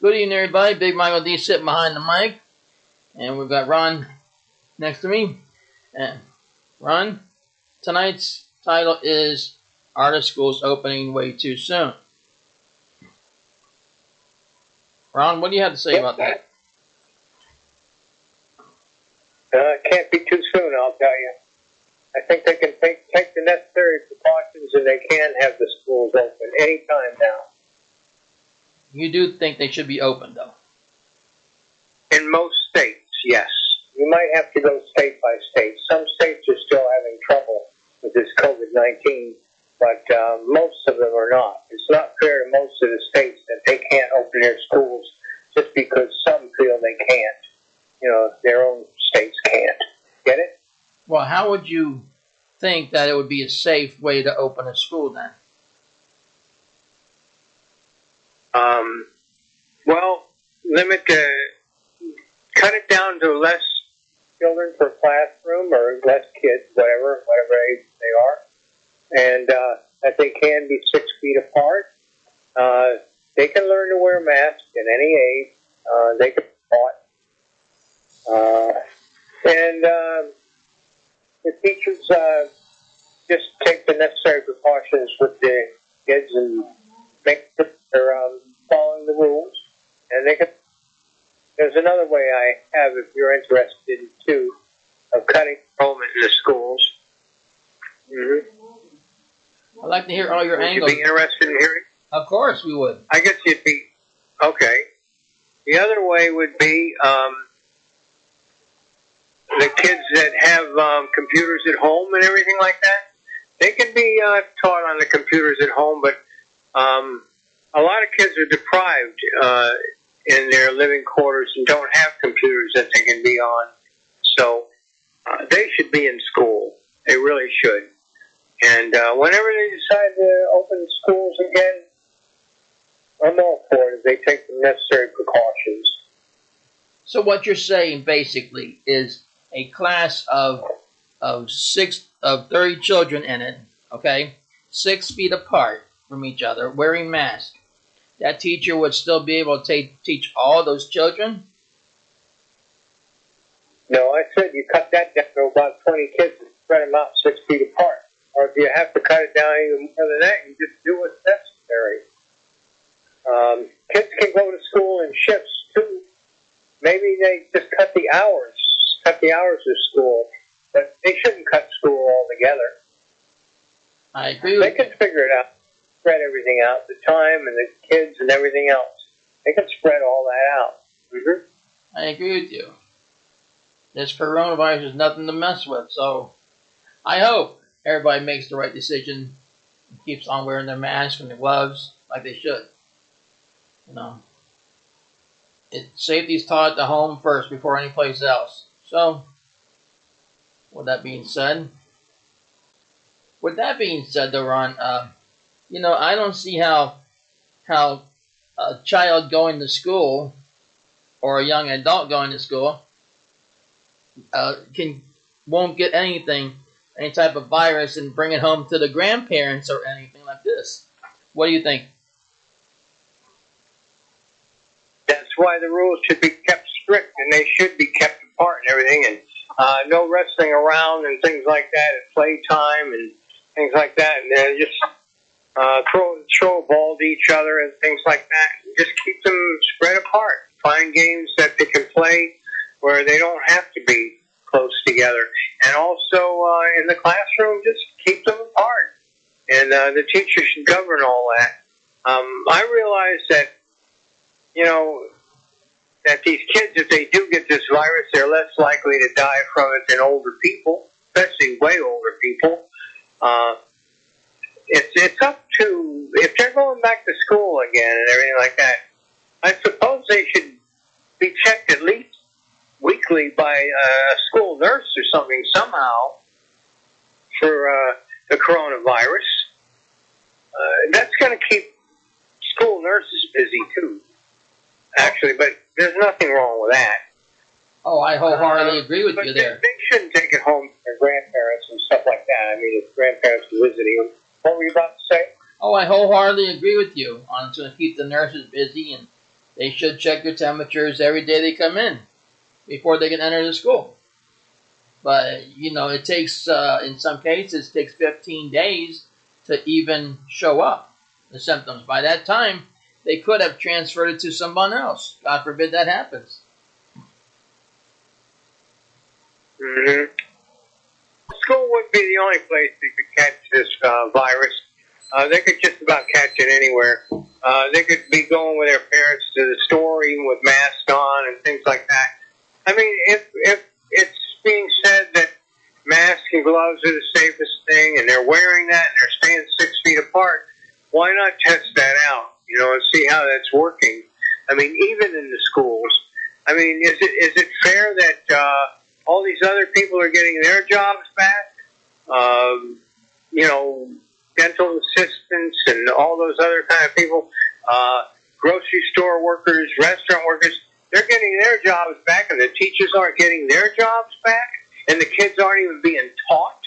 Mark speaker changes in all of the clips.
Speaker 1: Good evening, everybody. Big Michael D sitting behind the mic, and we've got Ron next to me. And Ron, tonight's title is "Are the Schools Opening Way Too Soon?" Ron, what do you have to say about that?
Speaker 2: It can't be too soon, I'll tell you. I think they can take the necessary precautions, and they can have the schools open anytime now.
Speaker 1: You do think they should be open, though?
Speaker 2: In most states, yes. You might have to go state by state. Some states are still having trouble with this COVID-19, but most of them are not. It's not fair to most of the states that they can't open their schools just because some feel they can't. You know, their own states can't. Get it?
Speaker 1: Well, how would you think that it would be a safe way to open a school then?
Speaker 2: Well, cut it down to less children per classroom or less kids, whatever age they are, and that they can be 6 feet apart. They can learn to wear masks at any age. They can be taught. And the teachers just take the necessary precautions with the kids and make sure they're following the rules. And they can. There's another way I have, if you're interested too, of cutting enrollment in the schools.
Speaker 1: I'd like to hear all your angles.
Speaker 2: Would you be interested in hearing?
Speaker 1: Of course we would.
Speaker 2: I guess you'd be. Okay. The other way would be the kids that have computers at home and everything like that. They can be taught on the computers at home, but a lot of kids are deprived in their living quarters and don't have computers that they can be on. So they should be in school. They really should. And whenever they decide to open schools again, I'm all for it if they take the necessary precautions.
Speaker 1: So what you're saying basically is a class of 30 children in it, okay, 6 feet apart from each other, wearing masks. That teacher would still be able to teach all those children?
Speaker 2: No, I said you cut that down to about 20 kids and spread them out 6 feet apart. Or if you have to cut it down even more than that, you just do what's necessary. Kids can go to school in shifts too. Maybe they just cut the hours of school, but they shouldn't cut school altogether.
Speaker 1: I agree with you.
Speaker 2: They can figure it out, spread everything out, the time and the kids and everything else. They can spread all that out.
Speaker 1: I agree with you. This coronavirus is nothing to mess with, so I hope everybody makes the right decision and keeps on wearing their masks and their gloves like they should. You know, safety is taught at the home first before any place else. So, with that being said, though, Ron, I don't see how a child going to school or a young adult going to school won't get any type of virus, and bring it home to the grandparents or anything like this. What do you think?
Speaker 2: That's why the rules should be kept strict, and they should be kept apart and everything, and no wrestling around and things like that at playtime and things like that, and just throw a ball to each other and things like that. Just keep them spread apart. Find games that they can play where they don't have to be close together. And also in the classroom, just keep them apart. And the teacher should govern all that. I realize that, that these kids, if they do get this virus, they're less likely to die from it than older people, especially way older people. It's up to, if they're going back to school again and everything like that, I suppose they should be checked at least weekly by a school nurse or something somehow for the coronavirus. That's going to keep school nurses busy too, actually, but there's nothing wrong with that.
Speaker 1: Oh, I wholeheartedly agree with you there.
Speaker 2: They shouldn't take it home to their grandparents and stuff like that. I mean, if grandparents are visiting them. What were you about to say?
Speaker 1: Oh, I wholeheartedly agree with you. It's going to keep the nurses busy and They should check their temperatures every day they come in before they can enter the school. But it takes in some cases takes 15 days to even show up the symptoms. By that time, they could have transferred it to someone else. God forbid that happens.
Speaker 2: Mm-hmm. School wouldn't be the only place they could catch this virus. They could just about catch it anywhere. They could be going with their parents to the store, even with masks on and things like that. I mean, if it's being said that masks and gloves are the safest thing, and they're wearing that, and they're staying 6 feet apart, why not test that out, and see how that's working? I mean, even in the schools. I mean, is it fair that all these other people are getting their jobs back? Dental assistants and all those other kind of people, grocery store workers, restaurant workers, they're getting their jobs back, and the teachers aren't getting their jobs back, and the kids aren't even being taught.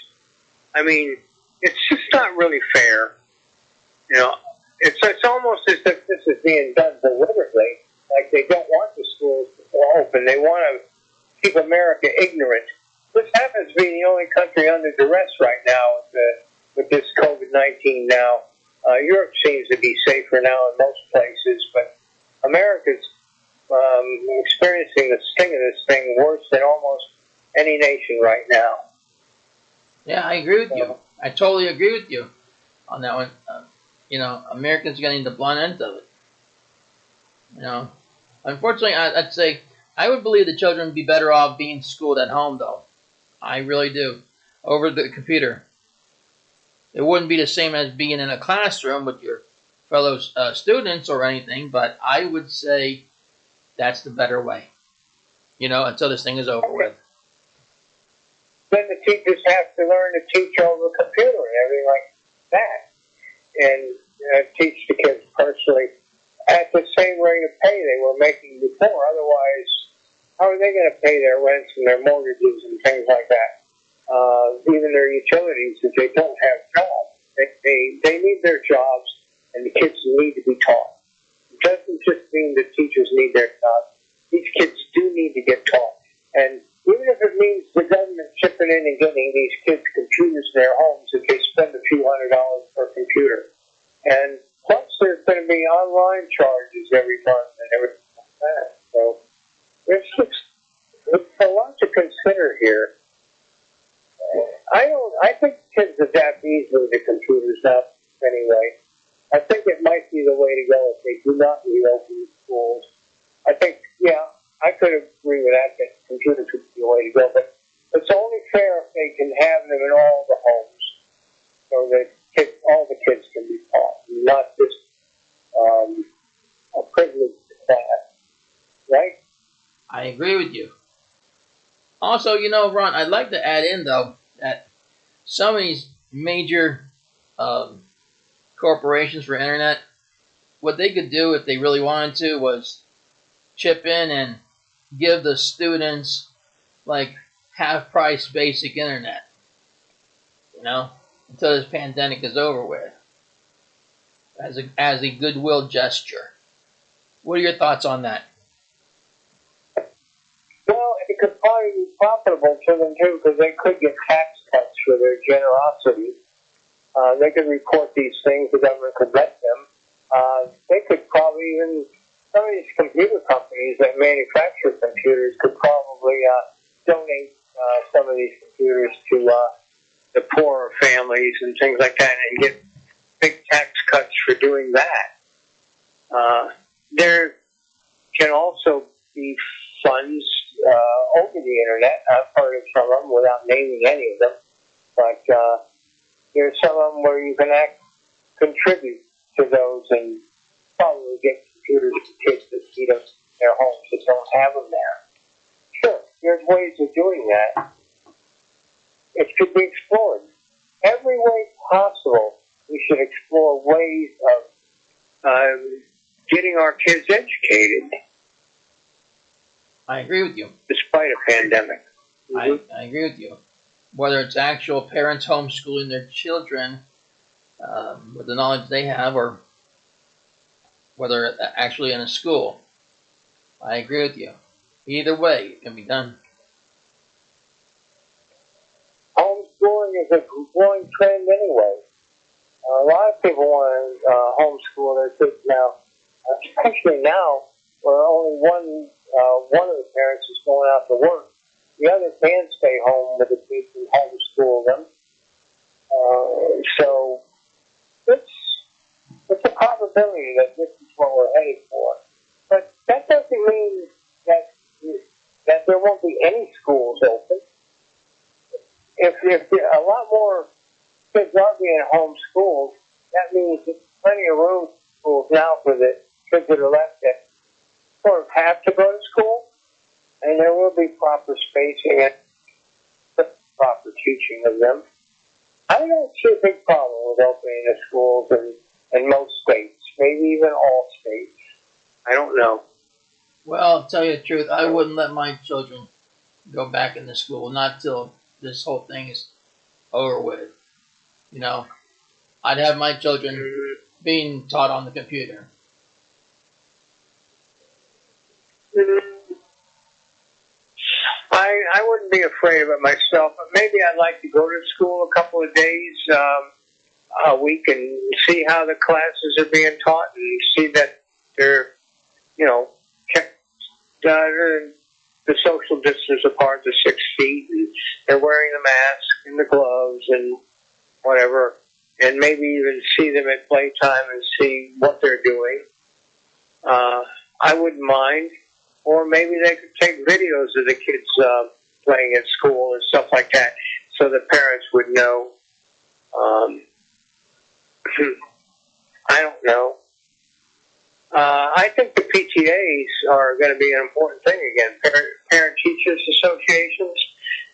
Speaker 2: I mean, it's just not really fair. It's almost as if this is being done deliberately, like they don't want the schools to open. They want to keep America ignorant. This happens to be the only country under duress right now with this COVID-19 now. Europe seems to be safer now in most places, but America's experiencing the sting of this thing worse than almost any nation right now.
Speaker 1: Yeah, I agree with you. I totally agree with you on that one. Americans are getting the blunt end of it. Unfortunately, I'd say I would believe the children would be better off being schooled at home, though. I really do. Over the computer. It wouldn't be the same as being in a classroom with your fellow students or anything, but I would say that's the better way. Until this thing is over with.
Speaker 2: Then the teachers have to learn to teach over a computer and everything like that. And teach the kids personally at the same rate of pay they were making before. Otherwise, how are they going to pay their rents and their mortgages and things like that? Even their utilities if they don't have jobs. They need their jobs, and the kids need to be taught. It doesn't just mean that teachers need their jobs. These kids do need to get taught. And even if it means the government chipping in and getting these kids computers in their homes if they spend a few $100s per computer. And plus there's going to be online charges every month and everything like that. So there's a lot to consider here. I think kids adapt easily to computers now anyway. I think it might be the way to go if they do not reopen schools. I think, I could agree with that computers would be the way to go, but it's only fair if they can have them in all the homes so that all the kids can be taught, not just a privileged class, right?
Speaker 1: I agree with you. Also, Ron, I'd like to add in, though, that some of these major corporations for internet, what they could do if they really wanted to was chip in and give the students like half-price basic internet, until this pandemic is over with, as a goodwill gesture. What are your thoughts on that?
Speaker 2: Well, it could probably be profitable to them too, because they could get tax cuts for their generosity. They could report these things; the government could let them. They could probably even, some of these computer companies that manufacture computers could probably donate some of these computers to the poorer families and things like that, and get big tax cuts for doing that. There can also be funds over the internet. I've heard of some of them without naming any of them, but there's some of them where you can contribute to those and probably get computers for kids that need them in their homes that don't have them there. Sure, there's ways of doing that. It should be explored. Every way possible, we should explore ways of getting our kids educated.
Speaker 1: I agree with you.
Speaker 2: Despite a pandemic.
Speaker 1: Mm-hmm. I agree with you. Whether it's actual parents homeschooling their children with the knowledge they have, or whether actually in a school. I agree with you. Either way, it can be done.
Speaker 2: Homeschooling is a growing trend anyway. A lot of people want to homeschool their kids now, especially now where only one of the parents is going out to work. The other can stay home with the kids and homeschool them. So it's a probability that this is what we're headed for. But that doesn't mean that there won't be any schools open. If a lot more kids are being homeschooled, that means there's plenty of room in schools now for the kids that are left that sort of have to go to school, and there will be proper spacing and proper teaching of them. I don't see a big problem with opening the schools in most states, maybe even all states. I don't know.
Speaker 1: Well, to tell you the truth, I wouldn't let my children go back into school, not till this whole thing is over with. You know, I'd have my children being taught on the computer.
Speaker 2: I wouldn't be afraid of it myself, but maybe I'd like to go to school a couple of days a week and see how the classes are being taught and see that they're, kept the social distance apart, the 6 feet, and they're wearing the mask and the gloves and whatever, and maybe even see them at playtime and see what they're doing. I wouldn't mind. Or maybe they could take videos of the kids playing at school and stuff like that so the parents would know. I don't know. I think the PTAs are going to be an important thing again. Parent-teachers associations,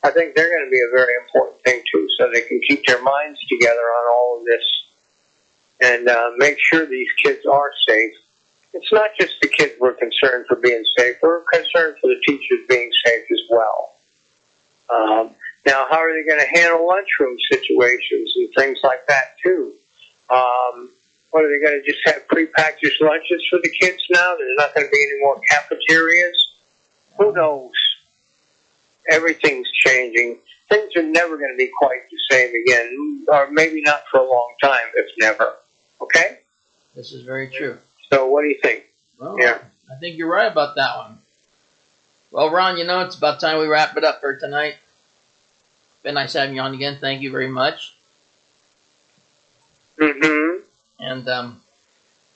Speaker 2: I think they're going to be a very important thing too, so they can keep their minds together on all of this and make sure these kids are safe. It's not just the kids we're concerned for being safe. We're concerned for the teachers being safe as well. Now, how are they going to handle lunchroom situations and things like that too? What are they going to just have prepackaged lunches for the kids now? There's not going to be any more cafeterias? Who knows? Everything's changing. Things are never going to be quite the same again, or maybe not for a long time, if never. Okay?
Speaker 1: This is very true.
Speaker 2: So what do you think?
Speaker 1: Well,
Speaker 2: yeah.
Speaker 1: I think you're right about that one. Well, Ron, it's about time we wrap it up for tonight. Been nice having you on again. Thank you very much.
Speaker 2: Mm-hmm.
Speaker 1: And I'd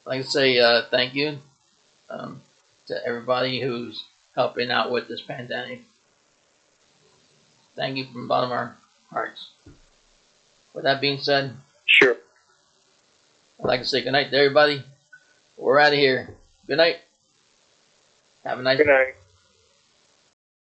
Speaker 1: like to say thank you to everybody who's helping out with this pandemic. Thank you from the bottom of our hearts. With that being said,
Speaker 2: sure.
Speaker 1: I'd like to say good night to everybody. We're out of here. Good night. Have a nice
Speaker 2: Good night.